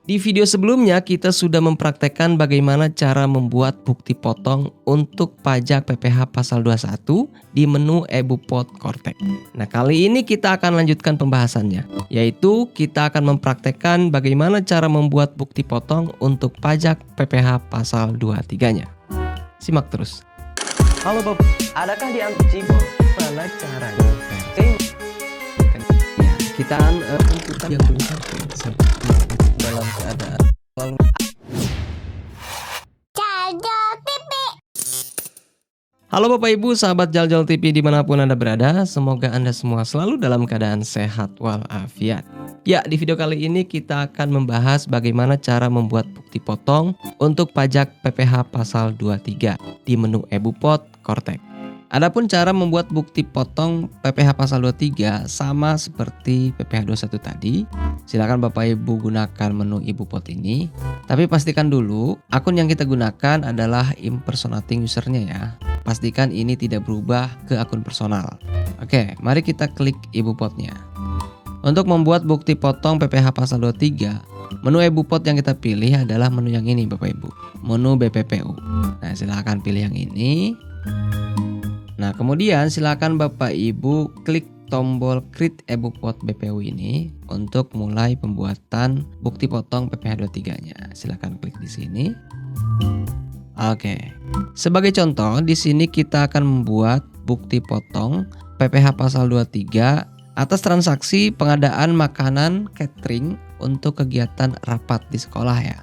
Di video sebelumnya kita sudah mempraktekkan bagaimana cara membuat bukti potong untuk pajak PPh pasal 21 di menu eBupot Kortek. Nah, kali ini kita akan lanjutkan pembahasannya, yaitu kita akan mempraktekkan bagaimana cara membuat bukti potong untuk pajak PPh pasal 23-nya. Simak terus. Halo Bapak, adakah di Cibol mana caranya versi? Ya, kita inputan yang benar dalam keadaan lalu Jaljol TV. Halo Bapak Ibu, sahabat Jaljol TV dimanapun Anda berada, semoga Anda semua selalu dalam keadaan sehat walafiat. Ya, di video kali ini kita akan membahas bagaimana cara membuat bukti potong untuk pajak PPh pasal 23 di menu eBupot Kortek. Adapun cara membuat bukti potong PPh pasal 23 sama seperti PPh 21 tadi. Silakan Bapak Ibu gunakan menu eBupot ini. Tapi pastikan dulu akun yang kita gunakan adalah impersonating usernya ya. Pastikan ini tidak berubah ke akun personal. Oke, mari kita klik eBupotnya. Untuk membuat bukti potong PPh pasal 23, menu eBupot yang kita pilih adalah menu yang ini Bapak Ibu. Menu BPPU. Nah, silakan pilih yang ini. Nah, kemudian silakan Bapak Ibu klik tombol Create eBupot BPU ini untuk mulai pembuatan bukti potong PPh 23-nya. Silakan klik di sini. Oke. Sebagai contoh, di sini kita akan membuat bukti potong PPh pasal 23 atas transaksi pengadaan makanan catering untuk kegiatan rapat di sekolah ya.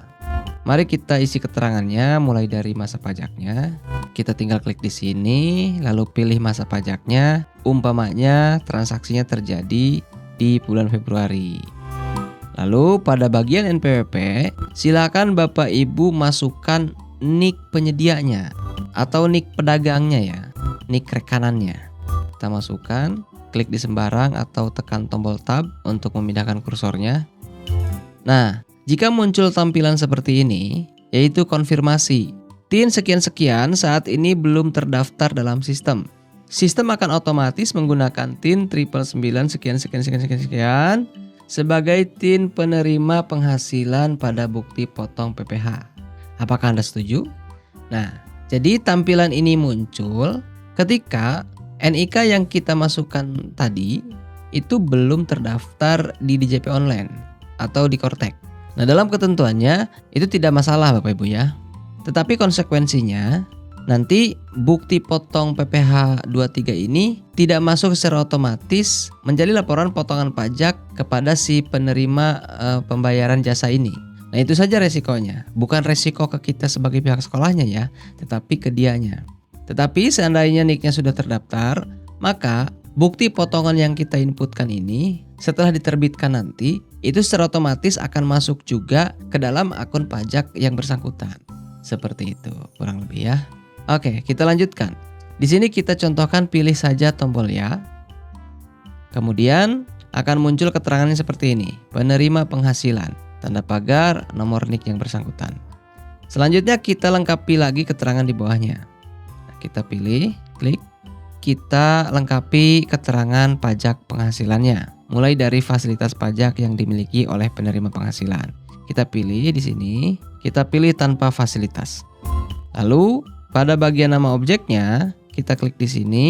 Mari kita isi keterangannya mulai dari masa pajaknya. Kita tinggal klik di sini, lalu pilih masa pajaknya. Umpamanya transaksinya terjadi di bulan Februari. Lalu pada bagian NPWP, silakan Bapak Ibu masukkan nik penyedianya atau nik pedagangnya ya, nik rekanannya. Kita masukkan, klik di sembarang atau tekan tombol tab untuk memindahkan kursornya. Nah, jika muncul tampilan seperti ini, yaitu konfirmasi, TIN sekian-sekian saat ini belum terdaftar dalam sistem. Sistem akan otomatis menggunakan TIN 999 sekian sebagai TIN penerima penghasilan pada bukti potong PPh. Apakah Anda setuju? Nah, jadi tampilan ini muncul ketika NIK yang kita masukkan tadi itu belum terdaftar di DJP online atau di Kortek. Nah, dalam ketentuannya itu tidak masalah Bapak Ibu ya. Tetapi konsekuensinya nanti bukti potong PPh 23 ini tidak masuk secara otomatis menjadi laporan potongan pajak kepada si penerima pembayaran jasa ini. Nah, itu saja resikonya. Bukan resiko ke kita sebagai pihak sekolahnya ya, tetapi ke dianya. Tetapi seandainya nicknya sudah terdaftar, maka bukti potongan yang kita inputkan ini setelah diterbitkan nanti itu secara otomatis akan masuk juga ke dalam akun pajak yang bersangkutan. Seperti itu kurang lebih ya. Oke, kita lanjutkan. Di sini kita contohkan pilih saja tombol ya. Kemudian akan muncul keterangannya seperti ini. Penerima penghasilan, tanda pagar, nomor NIK yang bersangkutan. Selanjutnya kita lengkapi lagi keterangan di bawahnya. Nah, kita pilih, klik. Kita lengkapi keterangan pajak penghasilannya, mulai dari fasilitas pajak yang dimiliki oleh penerima penghasilan. Kita pilih di sini, kita pilih tanpa fasilitas. Lalu pada bagian nama objeknya, kita klik di sini.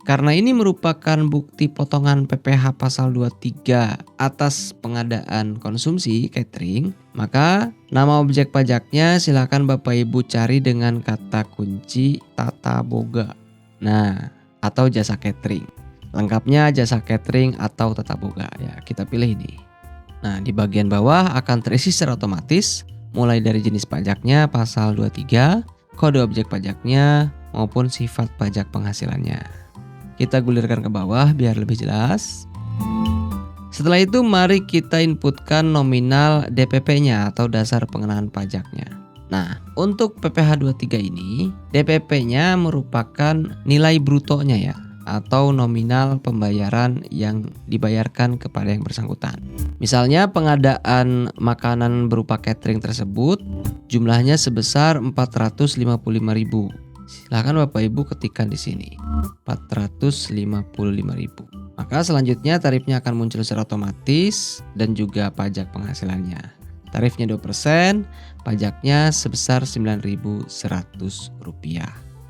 Karena ini merupakan bukti potongan PPh pasal 23 atas pengadaan konsumsi catering, maka nama objek pajaknya silakan Bapak Ibu cari dengan kata kunci tata boga. Nah, atau jasa catering. Lengkapnya jasa catering atau tata boga ya, kita pilih ini. Nah, di bagian bawah akan terisi secara otomatis mulai dari jenis pajaknya pasal 23, kode objek pajaknya maupun sifat pajak penghasilannya. Kita gulirkan ke bawah biar lebih jelas. Setelah itu mari kita inputkan nominal DPP-nya atau dasar pengenaan pajaknya. Nah, untuk PPh 23 ini, DPP-nya merupakan nilai brutonya ya, atau nominal pembayaran yang dibayarkan kepada yang bersangkutan. Misalnya pengadaan makanan berupa catering tersebut jumlahnya sebesar 455.000. Silakan Bapak Ibu ketikkan di sini 455.000. Maka selanjutnya tarifnya akan muncul secara otomatis dan juga pajak penghasilannya. Tarifnya 2%, pajaknya sebesar Rp9.100.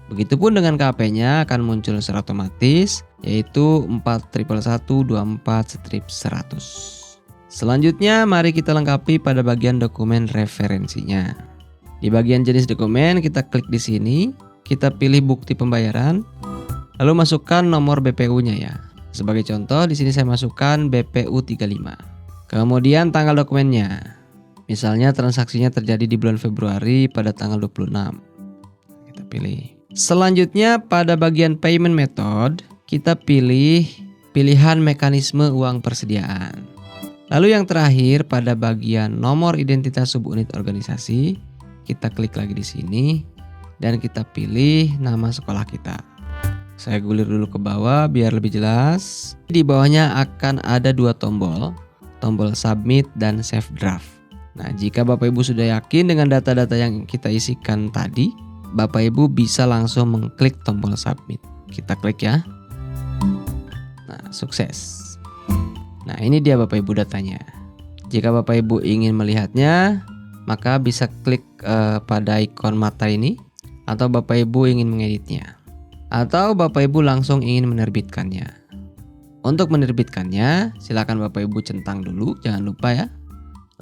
Begitupun dengan KP-nya akan muncul secara otomatis, yaitu 411124/100. Selanjutnya mari kita lengkapi pada bagian dokumen referensinya. Di bagian jenis dokumen kita klik di sini, kita pilih bukti pembayaran, lalu masukkan nomor BPU-nya ya. Sebagai contoh di sini saya masukkan BPU 35. Kemudian tanggal dokumennya. Misalnya transaksinya terjadi di bulan Februari pada tanggal 26. Kita pilih. Selanjutnya pada bagian payment method, kita pilih pilihan mekanisme uang persediaan. Lalu yang terakhir pada bagian nomor identitas subunit organisasi, kita klik lagi di sini dan kita pilih nama sekolah kita. Saya gulir dulu ke bawah biar lebih jelas. Di bawahnya akan ada 2 tombol submit dan save draft. Nah, jika Bapak Ibu sudah yakin dengan data-data yang kita isikan tadi, Bapak Ibu bisa langsung mengklik tombol submit. Kita klik ya. Nah, sukses. Nah, ini dia Bapak Ibu datanya. Jika Bapak Ibu ingin melihatnya, maka bisa klik pada ikon mata ini, atau Bapak Ibu ingin mengeditnya, atau Bapak Ibu langsung ingin menerbitkannya. Untuk menerbitkannya, silakan Bapak Ibu centang dulu, jangan lupa ya.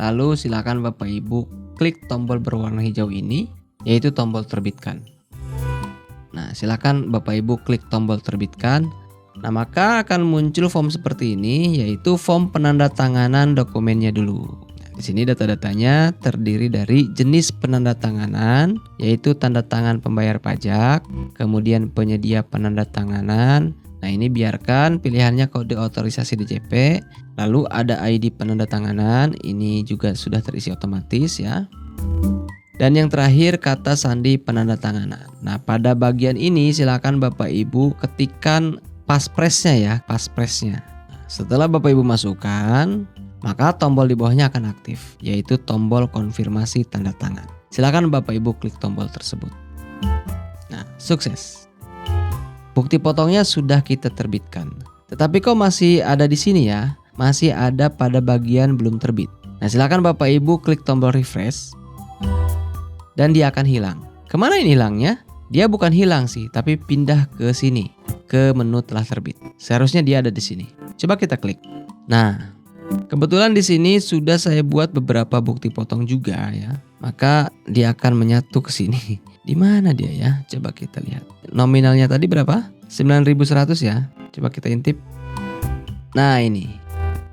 Lalu silakan Bapak Ibu klik tombol berwarna hijau ini, yaitu tombol terbitkan. Nah, silakan Bapak Ibu klik tombol terbitkan. Nah, maka akan muncul form seperti ini, yaitu form penandatanganan dokumennya dulu. Nah, di sini data-datanya terdiri dari jenis penandatanganan, yaitu tanda tangan pembayar pajak, kemudian penyedia penandatanganan. Nah, ini biarkan pilihannya kode otorisasi DJP, lalu ada ID penandatanganan, ini juga sudah terisi otomatis ya. Dan yang terakhir kata sandi penandatanganan. Nah, pada bagian ini silakan Bapak Ibu ketikkan paspresnya ya, paspresnya. Nah, setelah Bapak Ibu masukkan, maka tombol di bawahnya akan aktif, yaitu tombol konfirmasi tanda tangan. Silakan Bapak Ibu klik tombol tersebut. Nah, sukses. Bukti potongnya sudah kita terbitkan. Tetapi kok masih ada di sini ya? Masih ada pada bagian belum terbit. Nah, silakan Bapak Ibu klik tombol refresh dan dia akan hilang. Kemana ini hilangnya? Dia bukan hilang sih, tapi pindah ke sini, ke menu telah terbit. Seharusnya dia ada di sini. Coba kita klik. Nah, kebetulan di sini sudah saya buat beberapa bukti potong juga ya. Maka dia akan menyatu ke sini. Di mana dia ya? Coba kita lihat. Nominalnya tadi berapa? 9.100 ya. Coba kita intip. Nah, ini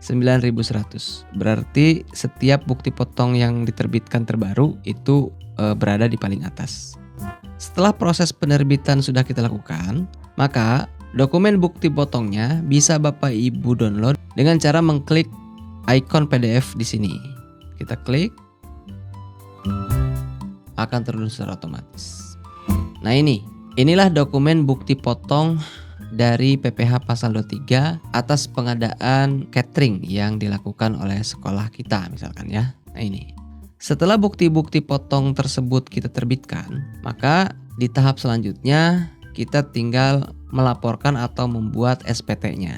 9.100. Berarti setiap bukti potong yang diterbitkan terbaru itu berada di paling atas. Setelah proses penerbitan sudah kita lakukan, maka dokumen bukti potongnya bisa Bapak Ibu download dengan cara mengklik ikon PDF di sini. Kita klik, akan terdownload secara otomatis. Nah, inilah dokumen bukti potong dari PPh pasal 23 atas pengadaan catering yang dilakukan oleh sekolah kita misalkan ya. Nah, ini. Setelah bukti-bukti potong tersebut kita terbitkan, maka di tahap selanjutnya kita tinggal melaporkan atau membuat SPT-nya.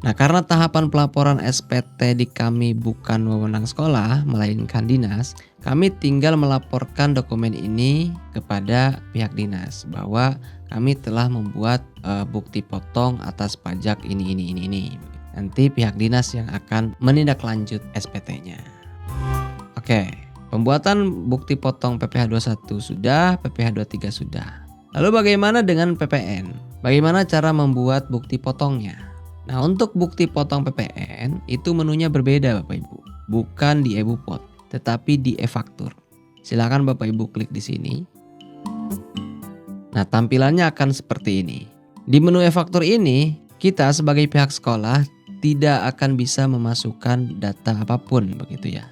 Nah, karena tahapan pelaporan SPT di kami bukan wewenang sekolah, melainkan dinas, kami tinggal melaporkan dokumen ini kepada pihak dinas bahwa kami telah membuat bukti potong atas pajak ini. Nanti pihak dinas yang akan menindaklanjut SPT-nya. Oke, pembuatan bukti potong PPh 21 sudah, PPh 23 sudah. Lalu bagaimana dengan PPN? Bagaimana cara membuat bukti potongnya? Nah, untuk bukti potong PPN itu menunya berbeda Bapak Ibu. Bukan di EBUPOT, tetapi di e-faktur. Silakan Bapak Ibu klik di sini. Nah, tampilannya akan seperti ini. Di menu e-faktur ini, kita sebagai pihak sekolah tidak akan bisa memasukkan data apapun begitu ya.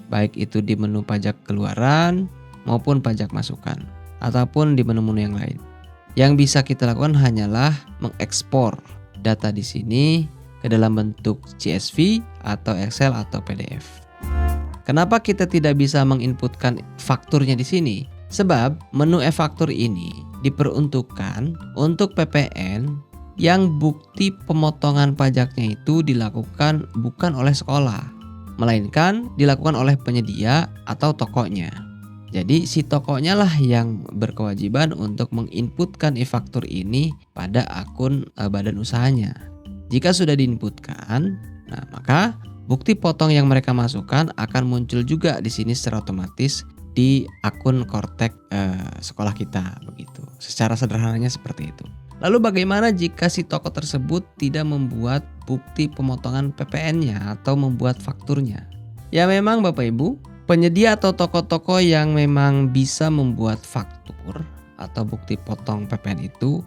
Baik itu di menu pajak keluaran maupun pajak masukan ataupun di menu-menu yang lain. Yang bisa kita lakukan hanyalah mengekspor data di sini ke dalam bentuk CSV atau Excel atau PDF. Kenapa kita tidak bisa menginputkan fakturnya di sini? Sebab menu e-faktur ini diperuntukkan untuk PPN yang bukti pemotongan pajaknya itu dilakukan bukan oleh sekolah, melainkan dilakukan oleh penyedia atau tokonya. Jadi si tokonya lah yang berkewajiban untuk menginputkan e-faktur ini pada akun badan usahanya. Jika sudah diinputkan, nah maka bukti potong yang mereka masukkan akan muncul juga di sini secara otomatis di akun Kortek sekolah kita begitu. Secara sederhananya seperti itu. Lalu bagaimana jika si toko tersebut tidak membuat bukti pemotongan PPN-nya atau membuat fakturnya? Ya memang Bapak Ibu, penyedia atau toko-toko yang memang bisa membuat faktur atau bukti potong PPN itu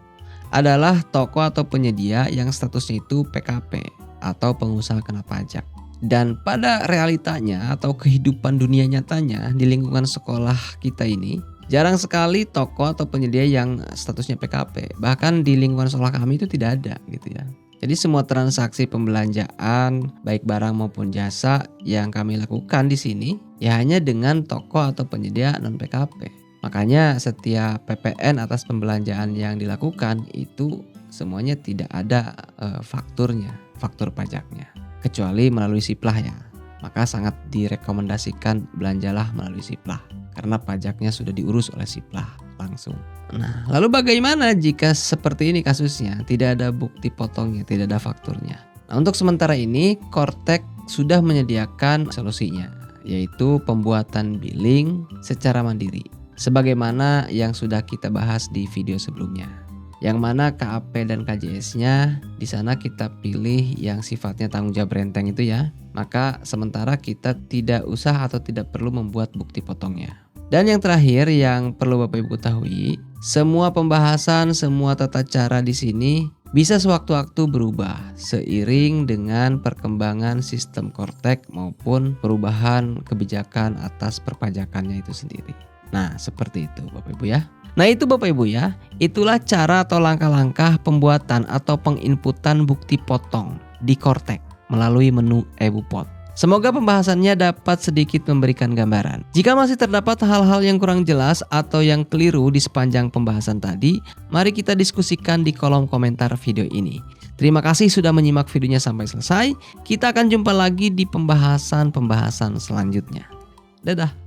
adalah toko atau penyedia yang statusnya itu PKP atau pengusaha kena pajak. Dan pada realitanya atau kehidupan dunia nyatanya di lingkungan sekolah kita ini, jarang sekali toko atau penyedia yang statusnya PKP. Bahkan di lingkungan sekolah kami itu tidak ada gitu ya. Jadi semua transaksi pembelanjaan baik barang maupun jasa yang kami lakukan di sini ya hanya dengan toko atau penyedia non PKP. Makanya setiap PPN atas pembelanjaan yang dilakukan itu semuanya tidak ada fakturnya, faktur pajaknya. Kecuali melalui Siplah ya. Maka sangat direkomendasikan belanjalah melalui Siplah karena pajaknya sudah diurus oleh Siplah langsung. Nah, lalu bagaimana jika seperti ini kasusnya, tidak ada bukti potongnya, tidak ada fakturnya? Nah, untuk sementara ini Kortek sudah menyediakan solusinya, yaitu pembuatan billing secara mandiri. Sebagaimana yang sudah kita bahas di video sebelumnya. Yang mana KAP dan KJS-nya di sana kita pilih yang sifatnya tanggung jawab renteng itu ya. Maka sementara kita tidak usah atau tidak perlu membuat bukti potongnya. Dan yang terakhir yang perlu Bapak Ibu ketahui, semua pembahasan, semua tata cara di sini bisa sewaktu-waktu berubah seiring dengan perkembangan sistem Kortek maupun perubahan kebijakan atas perpajakannya itu sendiri. Nah, seperti itu Bapak Ibu ya. Nah itu Bapak Ibu ya, itulah cara atau langkah-langkah pembuatan atau penginputan bukti potong di Kortek melalui menu eBupot. Semoga pembahasannya dapat sedikit memberikan gambaran. Jika masih terdapat hal-hal yang kurang jelas atau yang keliru di sepanjang pembahasan tadi, mari kita diskusikan di kolom komentar video ini. Terima kasih sudah menyimak videonya sampai selesai. Kita akan jumpa lagi di pembahasan selanjutnya. Dadah.